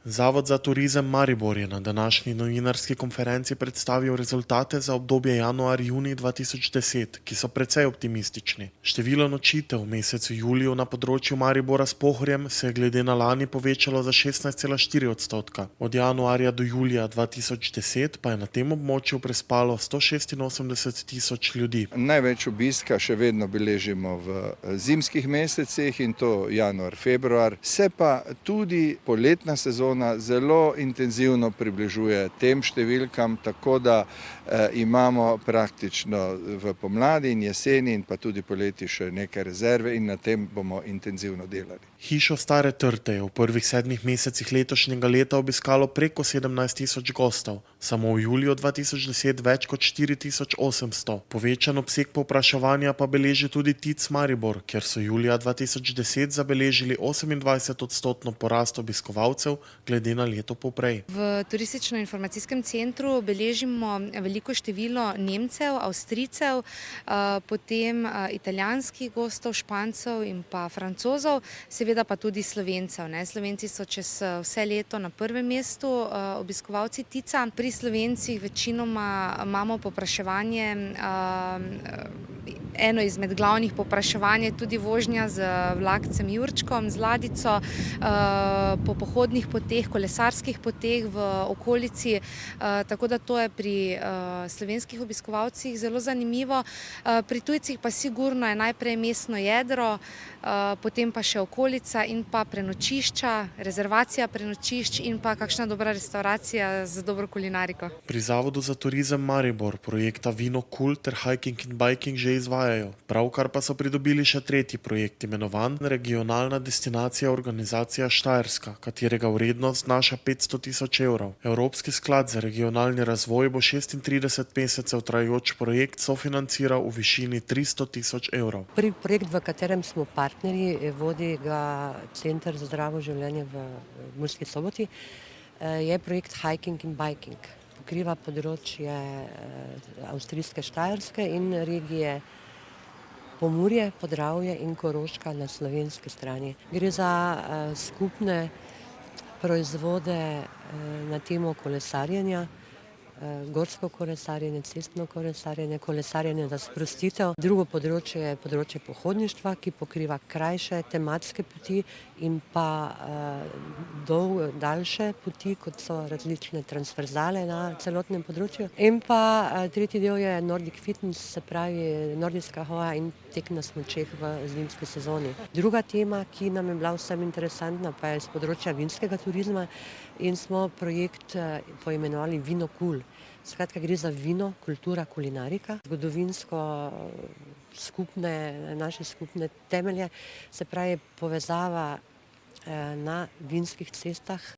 Zavod za turizem Maribor je na današnji novinarski konferenci predstavil rezultate za obdobje januar-junij 2010, ki so precej optimistični. Število nočitev v mesecu juliju na področju Maribora s Pohorjem se je glede na lani povečalo za 16,4%. Od januarja do julija 2010 pa je na tem območju prespalo 186 tisoč ljudi. Največ obiska še vedno beležimo v zimskih mesecih in to januar, februar. Se pa tudi poletna sezona zelo intenzivno približuje tem številkam, tako da imamo praktično v pomladi in jeseni in pa tudi poleti še neke rezerve in na tem bomo intenzivno delali. Hišo Stare Trte je v prvih 7 mesecih letošnjega leta obiskalo preko 17 tisoč gostov, samo v juliju 2010 več kot 4800. Povečan obseg povpraševanja pa beleži tudi TIC Maribor, kjer so julija 2010 zabeležili 28% porast obiskovalcev glede na leto poprej. V turistično-informacijskem centru beležimo veliko število Nemcev, Avstrijcev, potem italijanskih gostov, Špancev in pa Francozov, seveda pa tudi Slovencev. Slovenci so čez vse leto na prvem mestu obiskovalci TIC-a. Pri Slovencih večinoma imamo povpraševanje, eno izmed glavnih povpraševanj je tudi vožnja z vlakcem Jurčkom, z ladjico, po pohodnih poteh, kolesarskih poteh v okolici, tako da to je pri slovenskih obiskovalcih zelo zanimivo. Pri tujcih pa sigurno je najprej mestno jedro, potem pa še okolica in pa prenočišča, rezervacija prenočišč in pa kakšna dobra restauracija z dobro kulinariko. Pri Zavodu za turizem Maribor projekta Vino Kul ter Hiking in Biking že izvajajo. Pravkar pa so pridobili še tretji projekt, imenovan Regionalna destinacija organizacija Štajerska, katerega vrednost znaša 500 tisoč evrov. Evropski sklad za regionalni razvoj bo 36 mesecev trajajoč projekt sofinanciral v višini 300 tisoč evrov. Prvi projekt, v katerem smo partnerji, vodi ga Center za zdravo življenje v Murski Soboti, je projekt Hiking in Biking. Pokriva področje avstrijske Štajerske in regije Pomurje, Podravje in Koroška na slovenski strani. Gre za skupne proizvode na temo kolesarjenja, gorsko kolesarjenje, cestno kolesarjenje, kolesarjenje za sprostitev. Drugo področje je področje pohodništva, ki pokriva krajše tematske poti in pa daljše poti, kot so različne transverzale na celotnem področju. In pa tretji del je Nordic Fitness, se pravi nordijska hoja in tek na smučeh v zimski sezoni. Druga tema, ki nam je bila vsem interesantna, pa je z področja vinskega turizma in smo projekt poimenovali Vino Kul. Skratka, gre za vino, kultura, kulinarika, zgodovinsko naše skupne temelje, se pravi povezava na vinskih cestah